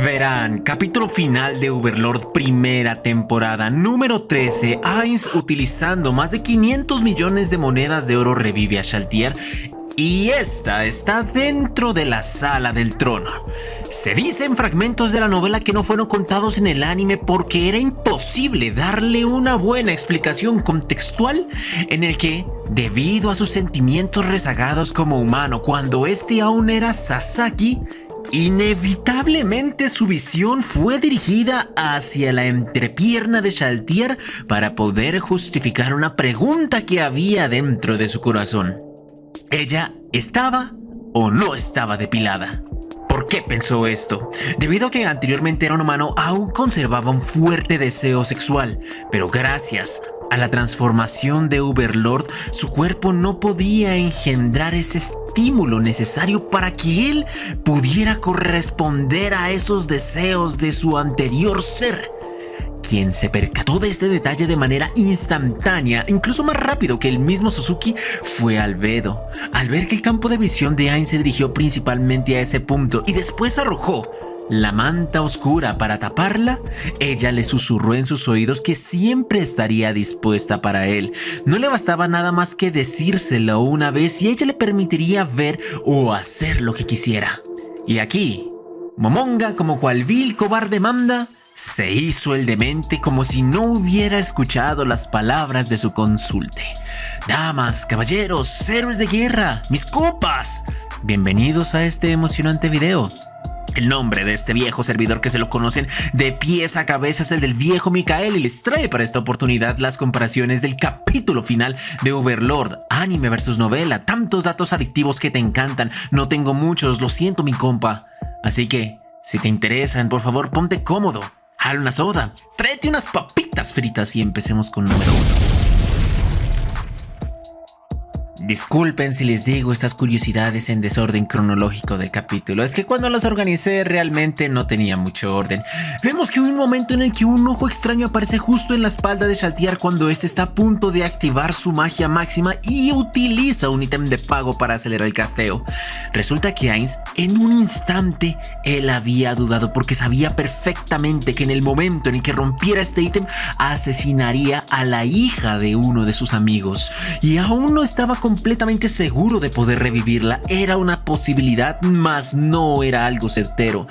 Verán, capítulo final de Overlord, primera temporada, número 13. Ainz, utilizando más de 500 millones de monedas de oro, revive a Shaltir. Y esta está dentro de la sala del trono. Se dicen fragmentos de la novela que no fueron contados en el anime porque era imposible darle una buena explicación contextual en el que, debido a sus sentimientos rezagados como humano cuando este aún era Sasaki, inevitablemente su visión fue dirigida hacia la entrepierna de Shaltir para poder justificar una pregunta que había dentro de su corazón. ¿Ella estaba o no estaba depilada? ¿Por qué pensó esto? Debido a que anteriormente era un humano, aún conservaba un fuerte deseo sexual, pero gracias a la transformación de Overlord, su cuerpo no podía engendrar ese estímulo necesario para que él pudiera corresponder a esos deseos de su anterior ser. Quien se percató de este detalle de manera instantánea, incluso más rápido que el mismo Suzuki, fue Albedo. Al ver que el campo de visión de Ainz se dirigió principalmente a ese punto y después arrojó la manta oscura para taparla, ella le susurró en sus oídos que siempre estaría dispuesta para él. No le bastaba nada más que decírselo una vez y ella le permitiría ver o hacer lo que quisiera. Y aquí, Momonga, como cual vil cobarde manda, se hizo el demente como si no hubiera escuchado las palabras de su consulte. Damas, caballeros, héroes de guerra, mis copas, bienvenidos a este emocionante video. El nombre de este viejo servidor que se lo conocen de pies a cabeza es el del viejo Mikael, y les trae para esta oportunidad las comparaciones del capítulo final de Overlord, anime versus novela. Tantos datos adictivos que te encantan, no tengo muchos, lo siento mi compa. Así que, si te interesan, por favor ponte cómodo, jala una soda, tráete unas papitas fritas y empecemos con número 1. Disculpen si les digo estas curiosidades en desorden cronológico del capítulo. Es que cuando las organicé realmente no tenía mucho orden. Vemos que hay un momento en el que un ojo extraño aparece justo en la espalda de Shaltir cuando este está a punto de activar su magia máxima y utiliza un ítem de pago para acelerar el casteo. Resulta que Ainz, en un instante, él había dudado porque sabía perfectamente que en el momento en el que rompiera este ítem asesinaría a la hija de uno de sus amigos. Y aún no estaba completamente seguro de poder revivirla. Era una posibilidad, mas no era algo certero.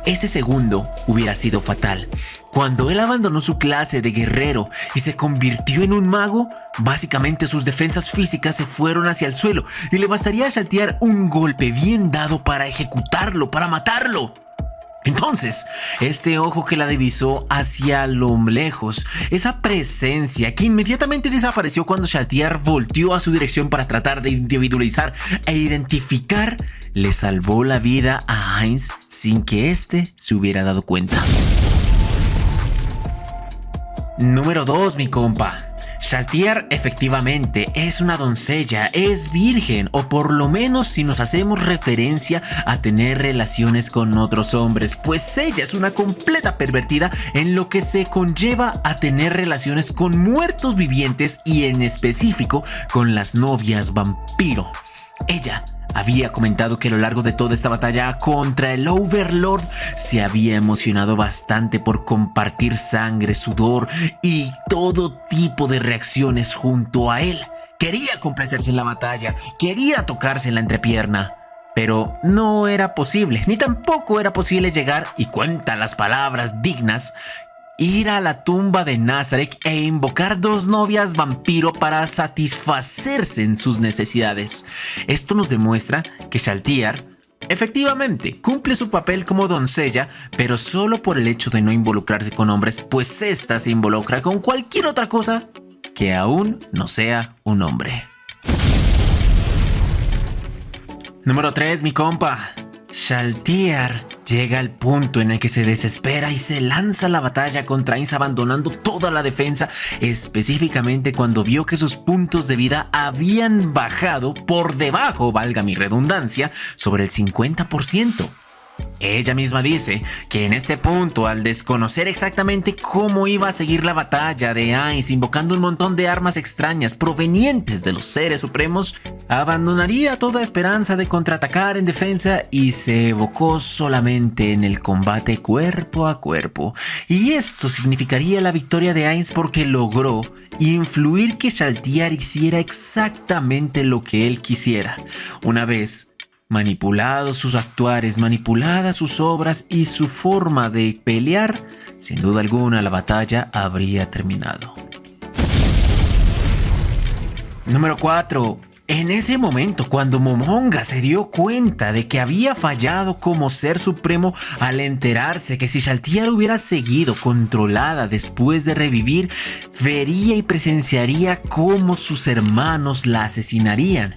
Ese segundo hubiera sido fatal. Cuando él abandonó su clase de guerrero y se convirtió en un mago, básicamente sus defensas físicas se fueron hacia el suelo y le bastaría a Shaltir un golpe bien dado para ejecutarlo, para matarlo. Entonces, este ojo que la divisó hacia lo lejos, esa presencia que inmediatamente desapareció cuando Shaltir volteó a su dirección para tratar de individualizar e identificar, le salvó la vida a Ainz sin que éste se hubiera dado cuenta. Número 2, mi compa. Shaltir efectivamente es una doncella, es virgen, o por lo menos si nos hacemos referencia a tener relaciones con otros hombres, pues ella es una completa pervertida en lo que se conlleva a tener relaciones con muertos vivientes y en específico con las novias vampiro. Ella había comentado que a lo largo de toda esta batalla contra el Overlord se había emocionado bastante por compartir sangre, sudor y todo tipo de reacciones junto a él. Quería complacerse en la batalla, quería tocarse en la entrepierna, pero no era posible, ni tampoco era posible llegar, y cuenta las palabras dignas, ir a la tumba de Nazareth e invocar dos novias vampiro para satisfacerse en sus necesidades. Esto nos demuestra que Shaltir efectivamente cumple su papel como doncella, pero solo por el hecho de no involucrarse con hombres, pues ésta se involucra con cualquier otra cosa que aún no sea un hombre. Número 3, mi compa. Shaltir llega al punto en el que se desespera y se lanza a la batalla contra Ainz, abandonando toda la defensa, específicamente cuando vio que sus puntos de vida habían bajado por debajo, valga mi redundancia, sobre el 50%. Ella misma dice que en este punto, al desconocer exactamente cómo iba a seguir la batalla de Ainz, invocando un montón de armas extrañas provenientes de los seres supremos, abandonaría toda esperanza de contraatacar en defensa y se evocó solamente en el combate cuerpo a cuerpo. Y esto significaría la victoria de Ainz porque logró influir que Shaltiar hiciera exactamente lo que él quisiera. Una vez manipulados sus actuares, manipuladas sus obras y su forma de pelear, sin duda alguna la batalla habría terminado. Número 4. En ese momento, cuando Momonga se dio cuenta de que había fallado como ser supremo al enterarse que si Shaltiar hubiera seguido controlada después de revivir, vería y presenciaría cómo sus hermanos la asesinarían.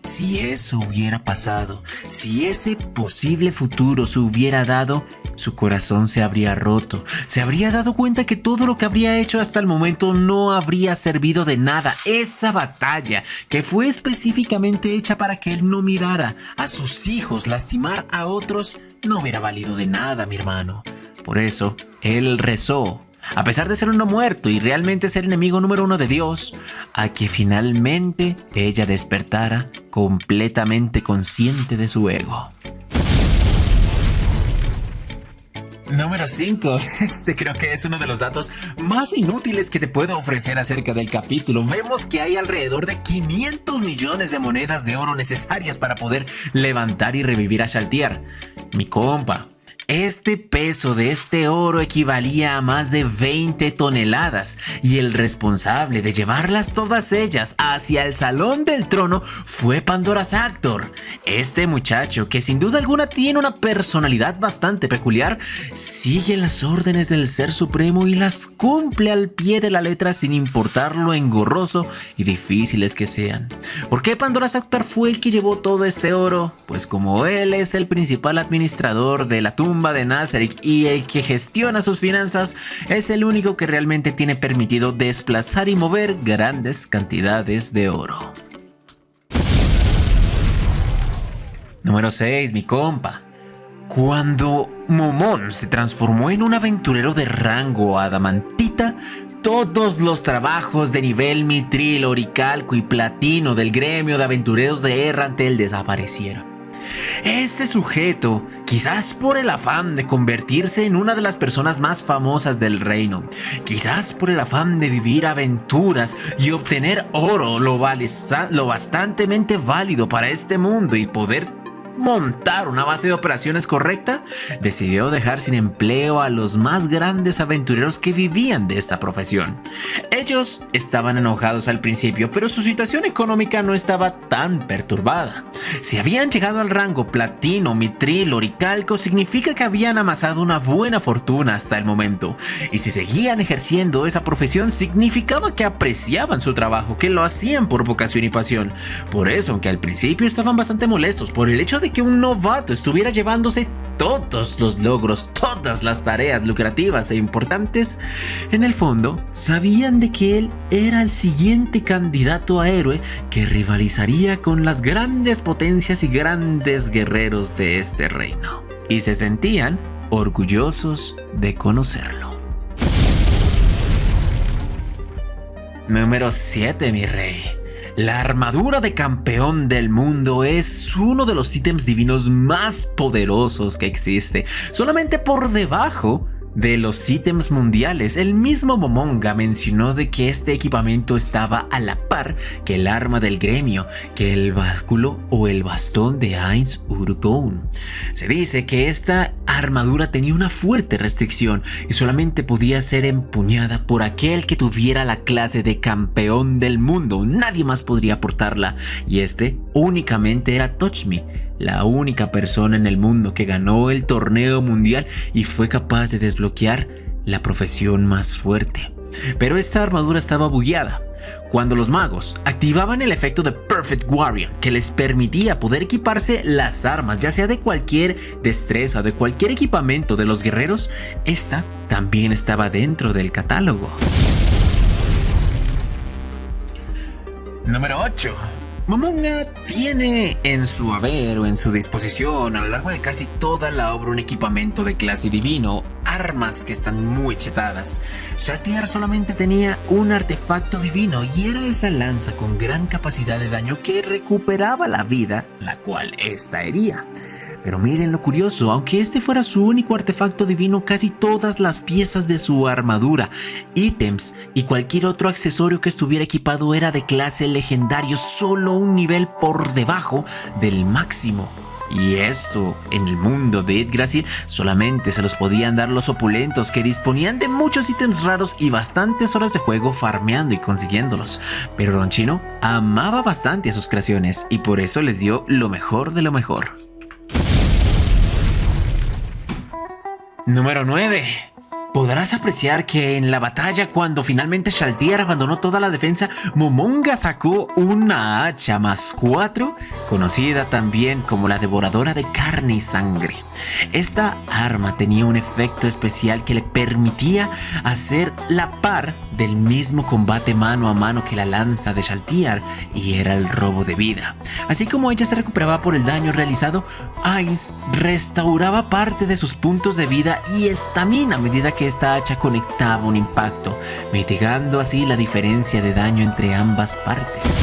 Si eso hubiera pasado, si ese posible futuro se hubiera dado, su corazón se habría roto. Se habría dado cuenta que todo lo que habría hecho hasta el momento no habría servido de nada. Esa batalla, que fue específicamente hecha para que él no mirara a sus hijos lastimar a otros, no hubiera valido de nada, mi hermano. Por eso, él rezó, a pesar de ser uno muerto y realmente ser enemigo número 1 de Dios, a que finalmente ella despertara completamente consciente de su ego. Número 5. Este creo que es uno de los datos más inútiles que te puedo ofrecer acerca del capítulo. Vemos que hay alrededor de 500 millones de monedas de oro necesarias para poder levantar y revivir a Shaltiar. Mi compa, este peso de este oro equivalía a más de 20 toneladas y el responsable de llevarlas todas ellas hacia el Salón del Trono fue Pandora's Actor. Este muchacho, que sin duda alguna tiene una personalidad bastante peculiar, sigue las órdenes del Ser Supremo y las cumple al pie de la letra sin importar lo engorroso y difíciles que sean. ¿Por qué Pandora's Actor fue el que llevó todo este oro? Pues como él es el principal administrador de la tumba de Nazarick y el que gestiona sus finanzas, es el único que realmente tiene permitido desplazar y mover grandes cantidades de oro. Número 6, mi compa. Cuando Momón se transformó en un aventurero de rango adamantita, todos los trabajos de nivel mitril, oricalco y platino del gremio de aventureros de Errantel desaparecieron. Este sujeto, quizás por el afán de convertirse en una de las personas más famosas del reino, quizás por el afán de vivir aventuras y obtener oro lo bastantemente válido para este mundo y poder montar una base de operaciones correcta, decidió dejar sin empleo a los más grandes aventureros que vivían de esta profesión. Ellos estaban enojados al principio, pero su situación económica no estaba tan perturbada. Si habían llegado al rango platino, mitril, oricalco, significa que habían amasado una buena fortuna hasta el momento. Y si seguían ejerciendo esa profesión, significaba que apreciaban su trabajo, que lo hacían por vocación y pasión. Por eso, aunque al principio estaban bastante molestos por el hecho de que un novato estuviera llevándose todos los logros, todas las tareas lucrativas e importantes, en el fondo sabían de que él era el siguiente candidato a héroe que rivalizaría con las grandes potencias y grandes guerreros de este reino, y se sentían orgullosos de conocerlo. Número 7, mi rey. La armadura de campeón del mundo es uno de los ítems divinos más poderosos que existe, solamente por debajo de los ítems mundiales. El mismo Momonga mencionó de que este equipamiento estaba a la par que el arma del gremio, que el báculo o el bastón de Ainz Ur Gown. Se dice que esta armadura tenía una fuerte restricción y solamente podía ser empuñada por aquel que tuviera la clase de campeón del mundo. Nadie más podría portarla, y este únicamente era Tochmi, la única persona en el mundo que ganó el torneo mundial y fue capaz de desbloquear la profesión más fuerte. Pero esta armadura estaba bugueada. Cuando los magos activaban el efecto de Perfect Warrior, que les permitía poder equiparse las armas, ya sea de cualquier destreza o de cualquier equipamiento de los guerreros, esta también estaba dentro del catálogo. Número 8. Momonga tiene en su haber o en su disposición a lo largo de casi toda la obra un equipamiento de clase divino, armas que están muy chetadas. Shaltiar solamente tenía un artefacto divino y era esa lanza con gran capacidad de daño que recuperaba la vida, la cual esta hería. Pero miren lo curioso, aunque este fuera su único artefacto divino, casi todas las piezas de su armadura, ítems y cualquier otro accesorio que estuviera equipado era de clase legendario, solo un nivel por debajo del máximo. Y esto, en el mundo de Yggdrasil, solamente se los podían dar los opulentos que disponían de muchos ítems raros y bastantes horas de juego farmeando y consiguiéndolos. Pero Don Chino amaba bastante a sus creaciones y por eso les dio lo mejor de lo mejor. Número 9. Podrás apreciar que en la batalla, cuando finalmente Shaltiar abandonó toda la defensa, Momonga sacó una hacha +4, conocida también como la devoradora de carne y sangre. Esta arma tenía un efecto especial que le permitía hacer la par del mismo combate mano a mano que la lanza de Shaltiar, y era el robo de vida. Así como ella se recuperaba por el daño realizado, Ainz restauraba parte de sus puntos de vida y estamina a medida que esta hacha conectaba un impacto, mitigando así la diferencia de daño entre ambas partes.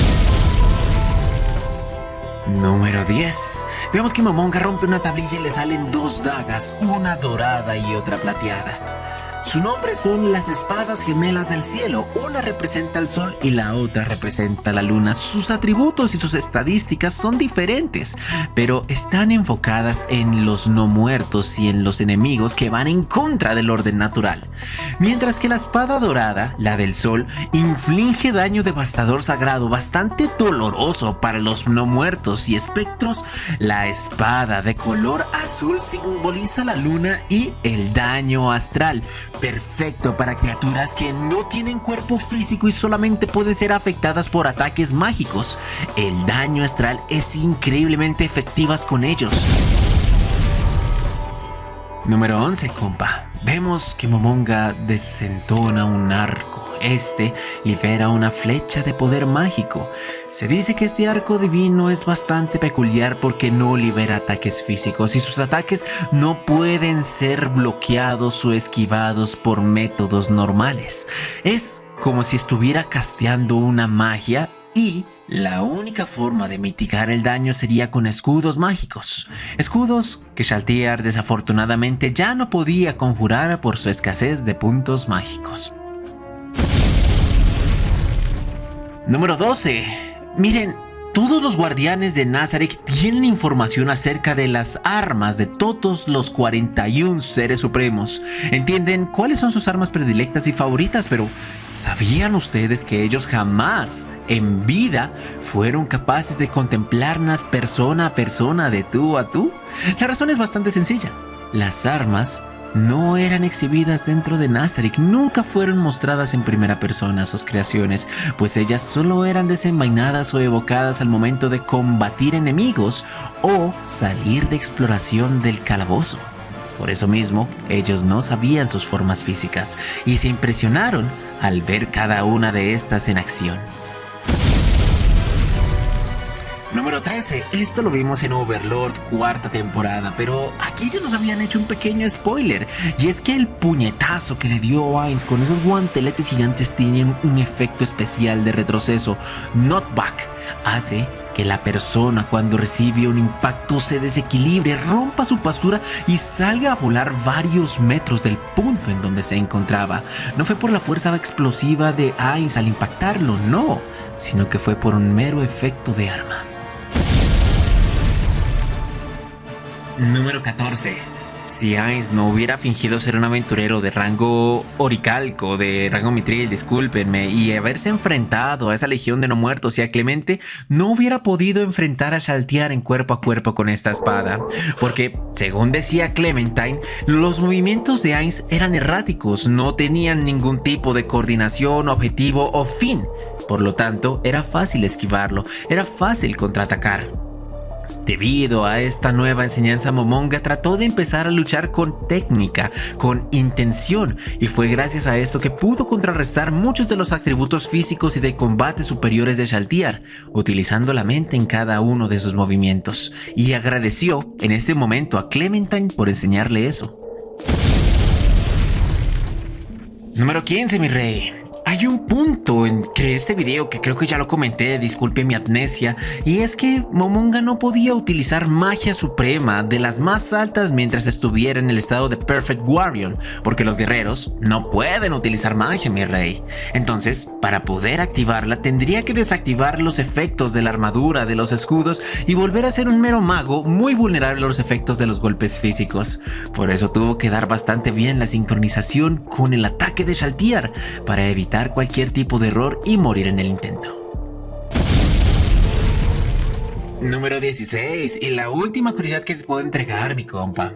Número 10. Vemos que Momonga rompe una tablilla y le salen dos dagas, una dorada y otra plateada. Su nombre son las espadas gemelas del cielo. Una representa el sol y la otra representa la luna. Sus atributos y sus estadísticas son diferentes, pero están enfocadas en los no muertos y en los enemigos que van en contra del orden natural. Mientras que la espada dorada, la del sol, inflige daño devastador sagrado bastante doloroso para los no muertos y espectros, la espada de color azul simboliza la luna y el daño astral, perfecto para criaturas que no tienen cuerpo físico y solamente pueden ser afectadas por ataques mágicos. El daño astral es increíblemente efectivas con ellos. Número 11, compa. Vemos que Momonga desentona un arco. Este libera una flecha de poder mágico. Se dice que este arco divino es bastante peculiar porque no libera ataques físicos y sus ataques no pueden ser bloqueados o esquivados por métodos normales. Es como si estuviera casteando una magia y la única forma de mitigar el daño sería con escudos mágicos. Escudos que Shaltiar desafortunadamente ya no podía conjurar por su escasez de puntos mágicos. Número 12. Miren, todos los guardianes de Nazarick tienen información acerca de las armas de todos los 41 seres supremos. Entienden cuáles son sus armas predilectas y favoritas, pero ¿sabían ustedes que ellos jamás en vida fueron capaces de contemplarlas persona a persona, de tú a tú? La razón es bastante sencilla. Las armas no eran exhibidas dentro de Nazarick, nunca fueron mostradas en primera persona sus creaciones, pues ellas solo eran desenvainadas o evocadas al momento de combatir enemigos o salir de exploración del calabozo. Por eso mismo, ellos no sabían sus formas físicas y se impresionaron al ver cada una de estas en acción. Número 13. Esto lo vimos en Overlord cuarta temporada, pero aquí ya nos habían hecho un pequeño spoiler, y es que el puñetazo que le dio Ainz con esos guanteletes gigantes tiene un efecto especial de retroceso. Knockback hace que la persona, cuando recibe un impacto, se desequilibre, rompa su postura y salga a volar varios metros del punto en donde se encontraba. No fue por la fuerza explosiva de Ainz al impactarlo, no, sino que fue por un mero efecto de arma. Número 14. Si Ainz no hubiera fingido ser un aventurero de rango oricalco, de rango mitril, discúlpenme, y haberse enfrentado a esa legión de no muertos y a Clemente, no hubiera podido enfrentar a Shaltiar en cuerpo a cuerpo con esta espada. Porque, según decía Clementine, los movimientos de Ainz eran erráticos, no tenían ningún tipo de coordinación, objetivo o fin. Por lo tanto, era fácil esquivarlo, era fácil contraatacar. Debido a esta nueva enseñanza, Momonga trató de empezar a luchar con técnica, con intención, y fue gracias a esto que pudo contrarrestar muchos de los atributos físicos y de combate superiores de Shaltir, utilizando la mente en cada uno de sus movimientos, y agradeció en este momento a Clementine por enseñarle eso. Número 15, mi rey. Hay un punto en este video que creo que ya lo comenté, disculpe mi amnesia, y es que Momonga no podía utilizar magia suprema de las más altas mientras estuviera en el estado de Perfect Warrior, porque los guerreros no pueden utilizar magia, mi rey. Entonces, para poder activarla, tendría que desactivar los efectos de la armadura, de los escudos, y volver a ser un mero mago muy vulnerable a los efectos de los golpes físicos. Por eso tuvo que dar bastante bien la sincronización con el ataque de Shaltir, para evitar cualquier tipo de error y morir en el intento. Número 16, y la última curiosidad que te puedo entregar, mi compa.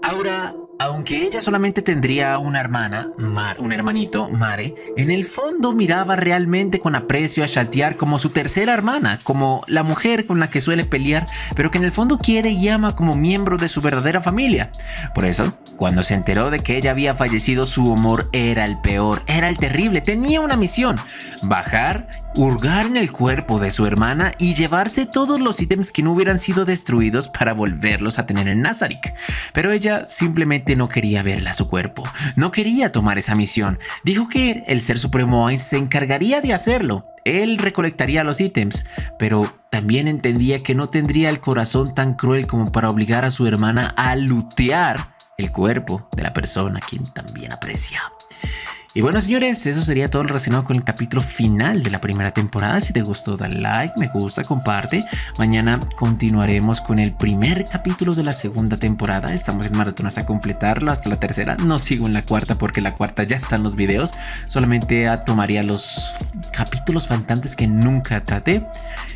Aura, aunque ella solamente tendría una hermana, un hermanito, Mare, en el fondo miraba realmente con aprecio a Shaltir como su tercera hermana, como la mujer con la que suele pelear, pero que en el fondo quiere y ama como miembro de su verdadera familia. Por eso, cuando se enteró de que ella había fallecido, su humor era el peor, era el terrible. Tenía una misión: bajar, hurgar en el cuerpo de su hermana y llevarse todos los ítems que no hubieran sido destruidos para volverlos a tener en Nazarick. Pero ella simplemente no quería verla a su cuerpo, no quería tomar esa misión. Dijo que el Ser Supremo Ainz se encargaría de hacerlo. Él recolectaría los ítems, pero también entendía que no tendría el corazón tan cruel como para obligar a su hermana a lootear el cuerpo de la persona a quien también aprecia. Y bueno, señores, eso sería todo lo relacionado con el capítulo final de la primera temporada. Si te gustó, dale like, me gusta, comparte. Mañana continuaremos con el primer capítulo de la segunda temporada. Estamos en maratón hasta completarlo, hasta la tercera. No sigo en la cuarta porque la cuarta ya están los videos. Solamente tomaría los capítulos faltantes que nunca traté.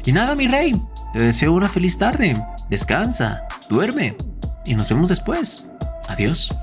Y nada, mi rey, te deseo una feliz tarde. Descansa, duerme y nos vemos después. Adiós.